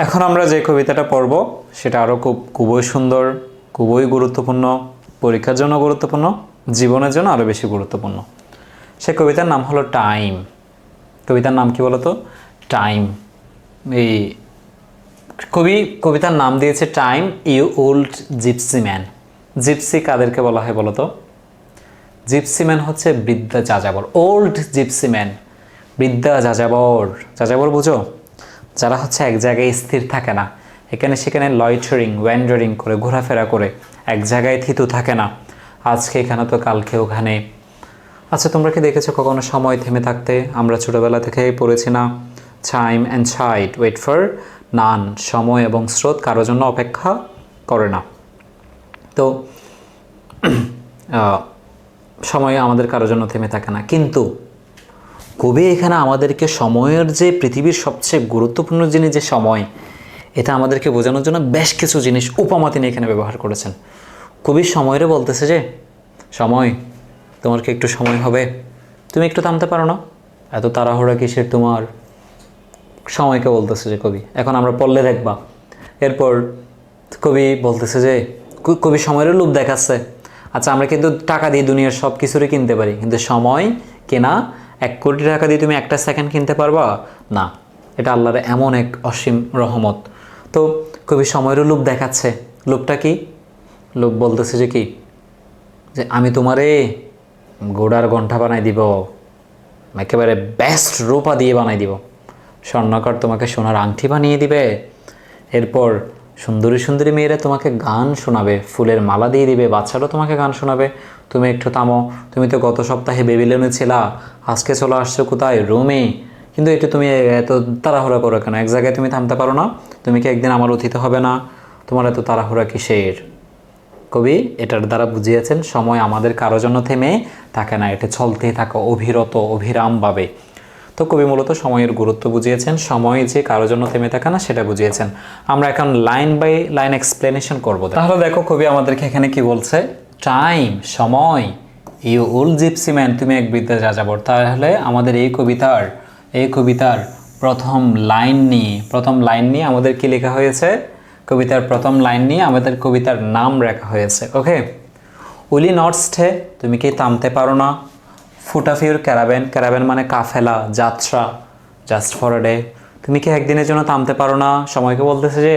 এখন আমরা যে কবিতাটা পড়ব সেটা আরও খুবই সুন্দর, খুবই গুরুত্বপূর্ণ, পরীক্ষার জন্য গুরুত্বপূর্ণ, জীবনের জন্য আরও বেশি গুরুত্বপূর্ণ। সে কবিতার নাম হলো টাইম। কবিতার নাম কি বলতো? টাইম। এই কবিতার নাম দিয়েছে time, you old gypsy man. Gypsy কাদেরকে বলা হয় বলতো? জিপসি ম্যান হচ্ছে বৃদ্ধা যাযাবর। ওল্ড জিপসি ম্যান, বৃদ্ধা যাযাবর। যাযাবর বুঝো? যারা হচ্ছে এক জায়গায় স্থির থাকে না, এখানে সেখানে লয়টারিং ওয়ান্ডারিং করে, ঘোরাফেরা করে, এক জায়গায় থিতু থাকে না, আজকে এখানে তো কালকে ওখানে। আচ্ছা, তোমরা কি দেখেছো কখনো সময় থেমে থাকতে? আমরা ছোটোবেলা থেকেই পড়েছি না, time and tide wait for none. সময় এবং স্রোত কারোর জন্য অপেক্ষা করে না। তো সময় আমাদের কারোর জন্য থেমে থাকে না, কিন্তু কবি এখানে আমাদেরকে সময়ের যে পৃথিবীর সবচেয়ে গুরুত্বপূর্ণ জিনিস যে সময়, এটা আমাদেরকে বোঝানোর জন্য বেশ কিছু জিনিস উপমা তিনি এখানে ব্যবহার করেছেন। কবি সময়েরও বলতেছে যে, সময়, তোমার কি একটু সময় হবে? তুমি একটু থামতে পারো না? এত তাড়াহুড়া কিসের তোমার? সময়কে বলতেছে যে কবি। এখন আমরা পড়লে দেখবা, এরপর কবি বলতেছে যে, কবি সময়েরও লোভ দেখাচ্ছে। আচ্ছা, আমরা কিন্তু টাকা দিয়ে দুনিয়ার সব কিছুরই কিনতে পারি, কিন্তু সময় কেনা, 1 কোটি টাকা দিয়ে তুমি একটা সেকেন্ড কিনতে পারবা না। এটা আল্লাহর এমন এক অসীম রহমত। তো কবি সময়েরও লোভ দেখাচ্ছে। লোভটা কি? লোভ বলতেছে যে কি, যে আমি তোমারে ঘোড়ার ঘণ্টা বানাই দিব, একেবারে বেস্ট রূপা দিয়ে বানাই দিব। স্বর্ণকার তোমাকে সোনার আংটি বানিয়ে দিবে। এরপর সুন্দরী সুন্দরী মেয়েরা তোমাকে গান শোনাবে, ফুলের মালা দিয়ে দিবে, বাচ্চারাও তোমাকে গান শোনাবে। তুমি একটু থামো, তুমি তো গত সপ্তাহে বেবিলনে ছিলা, আজকে চলে আসছো কোথায়? রোমে। কিন্তু এটা তুমি এত তাড়াহুড়া করো কেন? এক জায়গায় তুমি থামতে পারো না? তুমি কি একদিন আমার অতিথি হবে না? তোমার এত তাড়াহুড়া কিসের? কবি এটার দ্বারা বুঝিয়েছেন সময় আমাদের কারো জন্য থেমে থাকে না, এটা চলতেই থাকে অবিরত অবিরামভাবে। তো কবি মূলত সময়ের গুরুত্ব বুঝিয়েছেন, সময় যে কারোর জন্য থেমে থাকে না সেটা বুঝিয়েছেন। আমরা এখন লাইন বাই লাইন এক্সপ্লেনেশন করবো। তাহলে দেখো কবি আমাদেরকে এখানে কি বলছে? টাইম, সময়, ইউ ওল্ড জিপসি ম্যান, তুমি এক বৃদ্ধা যাযাবর। তাহলে আমাদের এই কবিতার প্রথম লাইন নিয়ে আমাদের কি লেখা হয়েছে? কবিতার প্রথম লাইন নিয়ে আমাদের কবিতার নাম রাখা হয়েছে। ওকে, উইলি নট স্টে, তুমি কি থামতে পারো না? Foot of your caravan, caravan মানে কাফেলা, যাত্রা, জাস্ট ফর আ ডে, তুমি কি একদিনের জন্য থামতে পারো না? সময়কে বলতেছে যে,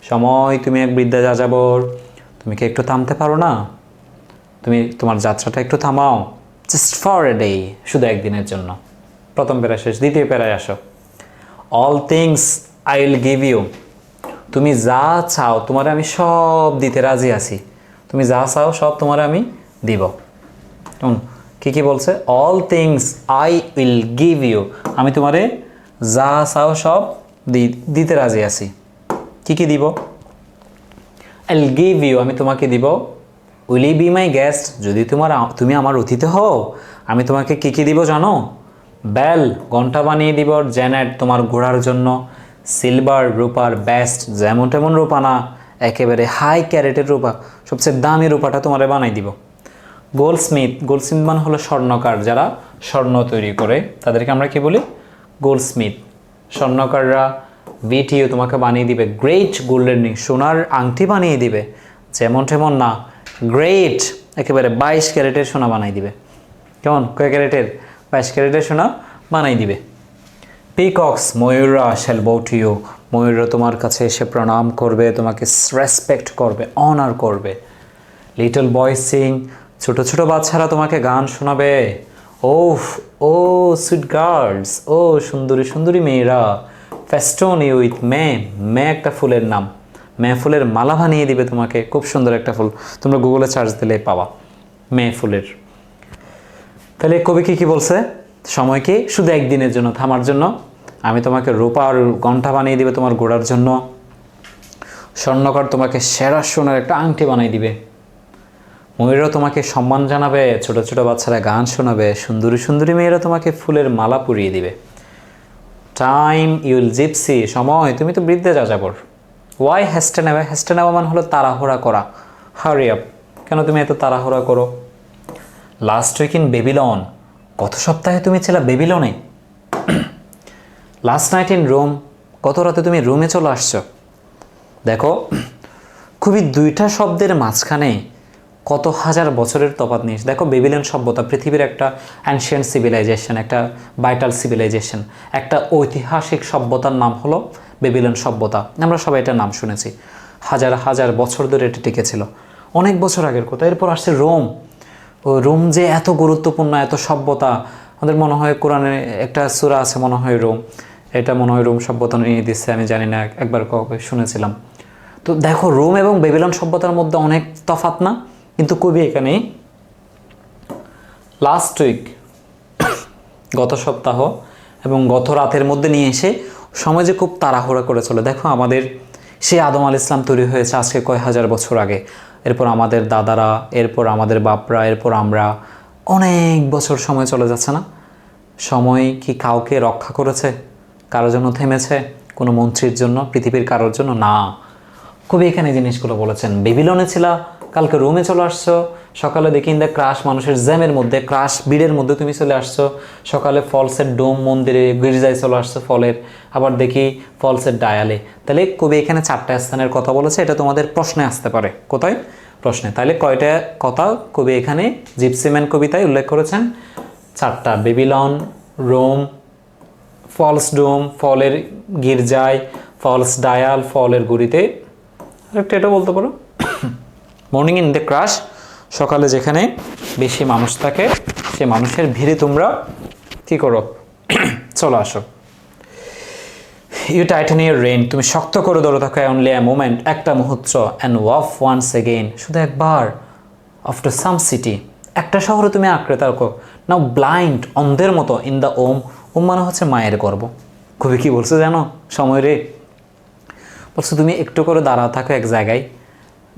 সময়, তুমি এক বৃদ্ধা যাযাবর, তুমি কি একটু থামতে পারো না? তুমি তোমার যাত্রাটা একটু থামাও, জাস্ট ফর এ ডে, শুধু একদিনের জন্য। প্রথম প্যারা শেষ, দ্বিতীয় প্যারায় আসো। All things I will give you, তুমি যা চাও তোমার আমি সব দিতে রাজি আছি। তুমি যা চাও সব তোমার আমি দিব। কি বলছে? All things I will give you, আমি তোমারে যা চাও সব দিতে রাজি আছি। কি দিব? আই উইল গিভ ইউ, আমি তোমাকে দিব। Will you be my guest, যদি তুমি আমার অতিথি হও, আমি তোমাকে কি দিব জানো? বেল, ঘণ্টা বানিয়ে দিব। জেনেট, তোমার ঘোড়ার জন্য। সিলভার, রূপার, বেস্ট, যেমন তেমন রূপা না, একেবারে হাই ক্যারেটের রূপা, সবচেয়ে দামি রূপাটা তোমারে বানাই দিব। গোল্ডস্মিথ, গোল্ডস্মিথ মানে হলো স্বর্ণকার, যারা স্বর্ণ তৈরি করে তাদেরকে আমরা কি বলি? গোল্ডস্মিথ, স্বর্ণকাররা। ভিটিও, তোমাকে বানিয়ে দিবে গ্রেট গোল্ডেন রিং, সোনার আংটি বানিয়ে দিবে, যেমন তেমন না, গ্রেট, একেবারে 22 ক্যারেটের সোনা বানাই দিবে। কেমন? কয় ক্যারেটের? 22 ক্যারেটের সোনা বানাই দিবে। পিকক্স, ময়ূররা, শ্যাল বো টু ইউ, ময়ূররা তোমার কাছে এসে প্রণাম করবে, তোমাকে রেসপেক্ট করবে, অনার করবে। লিটল বয় সিং, ছোট ছোট বাচ্চারা তোমাকে গান শোনাবে। ও সুইট গার্লস, ও সুন্দরী সুন্দরী মেয়েরা। ফেস্টন ইউ উইথ মে, মে একটা ফুলের নাম, মে ফুলের মালা বানিয়ে দিবে তোমাকে, খুব সুন্দর একটা ফুল, তোমরা গুগলে সার্চ দিলে পাবা মে ফুলের। তাহলে কবি কি বলছে? সময়কে শুধু একদিনের জন্য থামার জন্য, আমি তোমাকে রূপার ঘণ্টা বানিয়ে দিবে তোমার ঘোড়ার জন্য। স্বর্ণকার তোমাকে সেরা সোনার একটা আংটি বানিয়ে দিবে। ময়ূরও তোমাকে সম্মান জানাবে, ছোট ছোট বাচ্চারা গান শোনাবে, সুন্দরী সুন্দরী মেয়েরা তোমাকে ফুলের মালা পরিয়ে দিবে। টাইম ইউল জিপসি, সময়, তুমি তো বৃদ্ধা যাযাবর। ওয়াই হ্যাস্টে নেবে, হ্যাস্টে নেওয়া মানে হলো তাড়াহুড়া করা, হারি আপ, কেন তুমি এত তাড়াহুড়া করো? লাস্ট উইক ইন বেবিলন, গত সপ্তাহে তুমি ছিলে বেবিলনে। লাস্ট নাইট ইন রোম, গত রাতে তুমি রুমে চলে আসছো। দেখো খুবই দুইটা শব্দের মাঝখানে কত হাজার বছরের তফাৎ নিয়ে। দেখো বেবিলন সভ্যতা পৃথিবীর একটা অ্যানশিয়েন্ট সিভিলাইজেশন, একটা ভাইটাল সিভিলাইজেশন, একটা ঐতিহাসিক সভ্যতার নাম হলো বেবিলন সভ্যতা। আমরা সবাই এটার নাম শুনেছি। হাজার হাজার বছর ধরে এটা টিকেছিল, অনেক বছর আগের কথা। এরপর আসছে রোম। ও রোম যে এত গুরুত্বপূর্ণ, এত সভ্যতা, আমাদের মনে হয় কোরআনে একটা সূরা আছে মনে হয় রোম, এটা মনে হয় রোম সভ্যতা নিয়ে দিচ্ছে, আমি জানি না, একবার শুনেছিলাম। তো দেখো রোম এবং বেবিলন সভ্যতার মধ্যে অনেক তফাৎ না? কিন্তু কবি এখানে লাস্ট উইক, গত সপ্তাহ এবং গত রাতের মধ্যে নিয়ে এসে সমাজে খুব তাড়াহুড়া করে চলে। দেখো আমাদের সেই আদম আল ইসলাম তৈরি হয়েছে আজকে কয় হাজার বছর আগে, এরপর আমাদের দাদারা, এরপর আমাদের বাপরা, এরপর আমরা, অনেক বছর সময় চলে যাচ্ছে না? সময় কি কাউকে রক্ষা করেছে? কারোর জন্য থেমেছে? কোনো মন্ত্রীর জন্য, পৃথিবীর কারোর জন্য না। কবি এখানে জিনিসগুলো বলেছেন। বেবিলনে ছিল, কালকে রোমে চলে আসছো, সকালে দেখি ইন দ্য ক্রাশ, মানুষের জ্যামের মধ্যে, ক্রাশ ভিড়ের মধ্যে তুমি চলে আসছো। সকালে ফলসের ডোম মন্দিরে গির্জায় চলে আসছো ফলের, আবার দেখি ফলসের ডায়ালে। তাহলে কবি এখানে 4টা স্থানের কথা বলেছে। এটা তোমাদের প্রশ্নে আসতে পারে। কোথায়? প্রশ্নে। তাহলে কয়টা কথা কবি এখানে জিপসি ম্যান কবিতায় উল্লেখ করেছেন? 4টা। বেবিলন, রোম, ফলস ডোম, ফলের গির্জায়, ফলস ডায়াল, ফলের গুড়িতে। আরেকটা এটা বলতে পারো মর্নিং ইন দ্য ক্রাশ, সকালে যেখানে বেশি মানুষ থাকে, সে মানুষের ভিড়ে তোমরা কী করো? চলো আসো। ইউ টাইটেন ইউর রেইন, তুমি শক্ত করে ধরে থাকো। অনলি এ মোমেন্ট, একটা মুহূর্ত। অ্যান্ড ওয়াফ ওয়ান্স এগেইন, শুধু একবার। আফটার সাম সিটি, একটা শহরে তুমি আঁকড়ে থাকো। নাও ব্লাইন্ড, অন্ধের মতো। ইন দ্য ওম, ওম মানে হচ্ছে মায়ের গর্ভ। কবি কি বলছে জানো? সময় রে বলছে তুমি একটু করে দাঁড়া থাকো এক জায়গায়।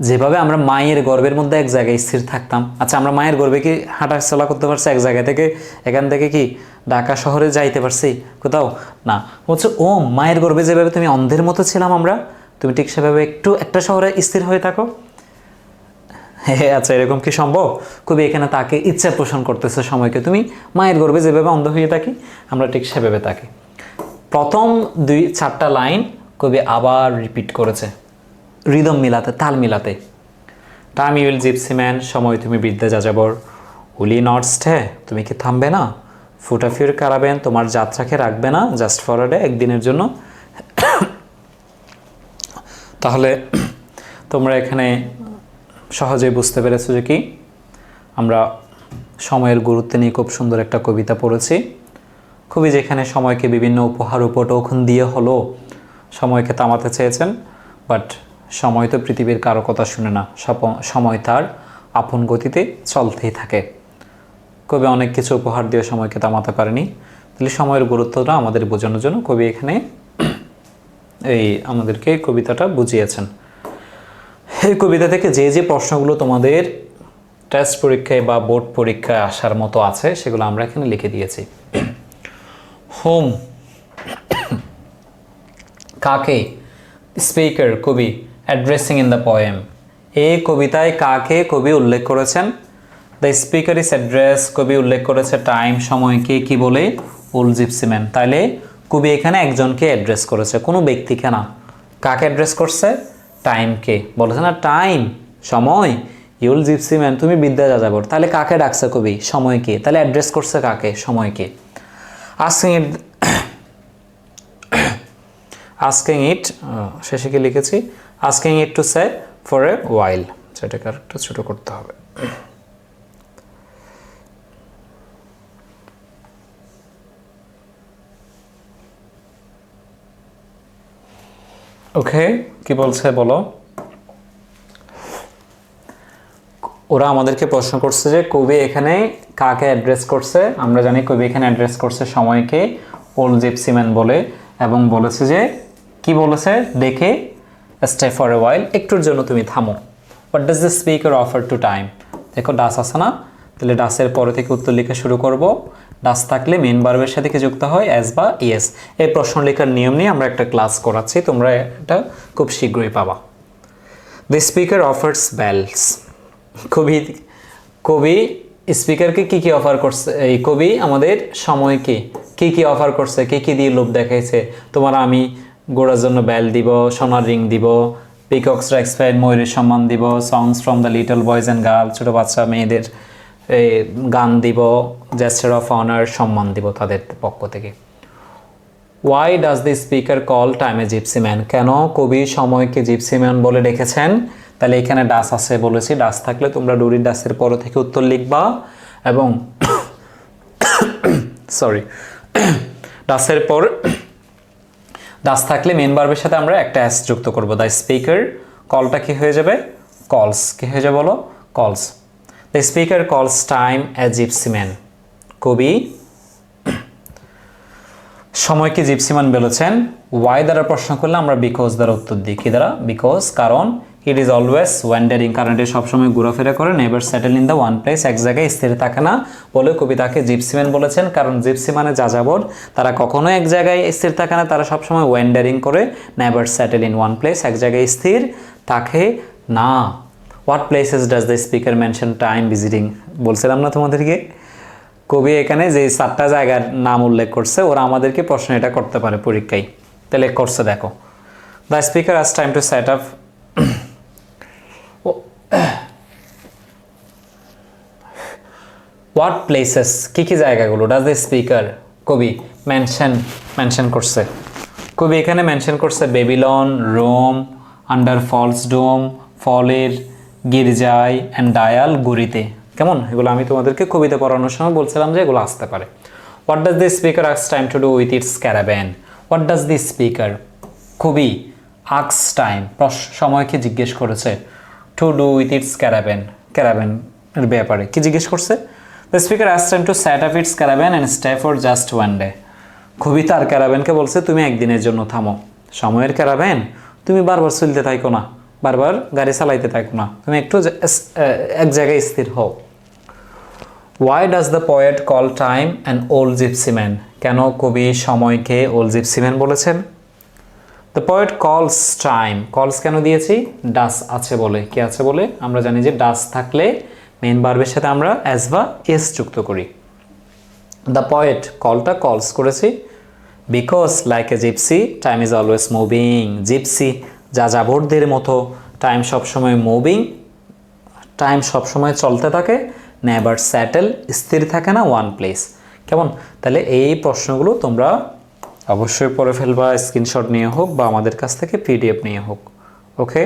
যেভাবে আমরা মায়ের গর্ভের মধ্যে এক জায়গায় স্থির থাকতাম, আচ্ছা আমরা মায়ের গর্ভে কি হাঁটা চলা করতে পারছি এক জায়গা থেকে? এখান থেকে কি ঢাকা শহরে যাইতে পারছি কোথাও? না। বলছে ও মায়ের গর্ভে যেভাবে তুমি অন্ধের মতো ছিলাম আমরা, তুমি ঠিক সেভাবে একটু একটা শহরে স্থির হয়ে থাকো। হ্যাঁ আচ্ছা, এরকম কি সম্ভব? কবি এখানে তাকে ইচ্ছা পোষণ করতেছে সময়কে। তুমি মায়ের গর্ভে যেভাবে অন্ধ হয়ে থাকি, আমরা ঠিক সেভাবে থাকি। প্রথম 4টা লাইন কবি আবার রিপিট করেছে, রিদম মিলাতে, তাল মিলাতে। টাইম ইউল জিপসি ম্যান, সময় তুমি বৃদ্ধা যাযাবর। উইল নট স্টে, তুমি কি থামবে না? ফুটাফিউর কারাবেন, তোমার যাত্রাকে রাখবে না জাস্ট ফর আ ডে, একদিনের জন্য। তাহলে তোমরা এখানে সহজেই বুঝতে পেরেছো যে কি আমরা সময়ের গুরুত্ব নিয়ে খুব সুন্দর একটা কবিতা পড়েছি। খুবই যেখানে সময়কে বিভিন্ন উপহার উপটোকন দিয়ে হলো সময়কে থামাতে চেয়েছেন, বাট সময় তো পৃথিবীর কারো কথা শুনে না, সময় তার আপন গতিতে চলতেই থাকে। কবি অনেক কিছু উপহার দিয়ে সময়কে থামাতে পারেনি। তাহলে সময়ের গুরুত্বটা আমাদের বোঝানোর জন্য কবি এখানে আমাদেরকে কবিতাটা বুঝিয়েছেন। এই কবিতা থেকে যে যে প্রশ্নগুলো তোমাদের টেস্ট পরীক্ষায় বা বোর্ড পরীক্ষায় আসার মতো আছে, সেগুলো আমরা এখানে লিখে দিয়েছি। হোম, কাকে? স্পিকার, কবি। অ্যাড্রেসিং ইন দ্য পোয়েম, এই কবিতায় কাকে কবি উল্লেখ করেছেন? দ্য স্পিকার ইস অ্যাড্রেস, কবি উল্লেখ করেছে টাইম, সময়কে কি বলে? Old gypsy man. তাইলে কবি এখানে একজনকে অ্যাড্রেস করেছে, কোনো ব্যক্তিকে না। কাকে অ্যাড্রেস করছে? টাইমকে। বলেছে না টাইম, সময়, ইউল জিপসি ম্যান, তুমি বিদ্যা যাযাবর। তাহলে কাকে ডাকছে কবি? সময়কে। তাহলে অ্যাড্রেস করছে কাকে? সময়কে। আস্কিং ইট, শেষে কি লিখেছি? Asking it to stay for a while, সেটাকে আরেকটু ছোট করতে হবে। ওকে, কি বলছে বলো? ওরা আমাদেরকে প্রশ্ন করছে যে কবি এখানে কাকে অ্যাড্রেস করছে। আমরা জানি কবি এখানে অ্যাড্রেস করছে সময়কে ওল্ড জিপসি ম্যান বলে, এবং বলেছে যে কি বলেছে? দেখে স্টে ফর এ ওয়াইল, একটুর জন্য তুমি থামো। What does the speaker offer to time? দেখো ডাস আছে না? তাহলে ডাসের পরে থেকে উত্তর লেখা শুরু করব। ডাস থাকলে মেন ভার্বের সাথে কি যুক্ত হয়? অ্যাজ বা ইয়েস। এই প্রশ্ন লেখার নিয়ম নিয়ে আমরা একটা ক্লাস করাচ্ছি, তোমরা এটা খুব শীঘ্রই পাবা। দ্য স্পিকার অফার্স বেলস, কবি স্পিকারকে কি কি অফার করছে? এই কবি আমাদের সময়কে কি কি অফার করছে, কি কি দিয়ে লোভ দেখাইছে? তোমার আমি গোড়ার জন্য বেল দিব, সোনার রিং দিব, পিকক্সরা এক্সপায়ার্ড ময়ূরের সম্মান দিব, songs from the little boys and girl, ছোটো বাচ্চা মেয়েদের গান দিব, জেস্টার অফ অনার সম্মান দিব তাদের পক্ষ থেকে। Why does the speaker call time a gypsy man? কেন কবি সময়কে জিপসি ম্যান বলে ডেকেছেন? তাহলে এখানে ডাস আছে বলেছি, ডাস থাকলে তোমরা ডুরি ডাসের পর থেকে উত্তর লিখবা এবং সরি ডাসের পর ডাস থাকলে মেন ভার্বের সাথে আমরা একটা এস যুক্ত করব। দ্য স্পিকার কলটা কি হয়ে যাবে? কলস। কি হয়ে যাবে বলো? কলস। দ্য স্পিকার কলস টাইম এ জিপসি ম্যান। কবি সময়কে জিপসিম্যান বলেছেন। ওয়াই দ্বারা প্রশ্ন করলে আমরা বিকজ দ্বারা উত্তর দিই। কি দ্বারা? বিকজ, কারণ ইট ইজ অলওয়েজ ওয়ান্ডারিং, কারণ এটি সবসময় ঘোরাফেরা করে, never settle in the one place, এক জায়গায় স্থির থাকে না বলে কবি তাকে জিপসিম্যান বলেছেন। কারণ জিপসি মানে যাযাবর, তারা কখনো এক জায়গায় স্থির থাকে না, তারা সবসময় ওয়ান্ডারিং করে, never settle in one place, এক জায়গায় স্থির থাকে না। What places does the speaker mention time visiting? বলছিলাম না তোমাদেরকে, কবি এখানে যে 4টা জায়গার নাম উল্লেখ করছে, ওরা আমাদেরকে প্রশ্ন এটা করতে পারে পরীক্ষায়। তাহলে করছে দেখো, the speaker has time to set up what places, কী কী জায়গাগুলো ডাজ দ্য স্পিকার কবি মেনশন করছে। কবি এখানে মেনশন করছে Babylon, Rome, under Paul's dome, ফলের গির্জায়, অ্যান্ড ডায়াল, গুরিতে। কেমন? এগুলো আমি তোমাদেরকে কবিতা পড়ানোর সময় বলছিলাম যে এগুলো আসতে পারে। What does the speaker আক্স time to do with its caravan? What does the speaker কবি আক্স টাইম সময়কে জিজ্ঞেস করেছে টু ডু উইথ ইটস ক্যারাভ্যানের ব্যাপারে কি জিজ্ঞেস করছে? The speaker আক্স time to set up its caravan and stay for just one day. কবি তার ক্যারাভ্যানকে বলছে তুমি একদিনের জন্য থামো। সময়ের ক্যারাভ্যান, তুমি বারবার চলতে থাকো না, বারবার গাড়ি চালাইতে থাকো না, তুমি একটু এক জায়গায় স্থির হও। Why does the poet call time an old gypsy man? কেন কবি সময়কে ওল্ড জিপসি ম্যান বলেছেন? The poet calls time, calls কেন দিয়েছি? ডাস আছে বলে। কি আছে বলে? আমরা জানি যে ডাস থাকলে মেন ভার্বের সাথে আমরা এস বা এস যুক্ত করি। দ্য পোয়েট কলটা কলস করেছি because like a gypsy time is always moving. Gypsy যাযাবরদের মতো টাইম সবসময় মুভিং, টাইম সবসময় চলতে থাকে, নেভার স্যাটেল স্থির থাকে না, ওয়ান প্লেস। কেমন? তাহলে এই প্রশ্নগুলো তোমরা অবশ্যই পড়ে ফেলবা, স্ক্রিনশট নিয়ে হোক বা আমাদের কাছ থেকে পিডিএফ নিয়ে হোক। ওকে।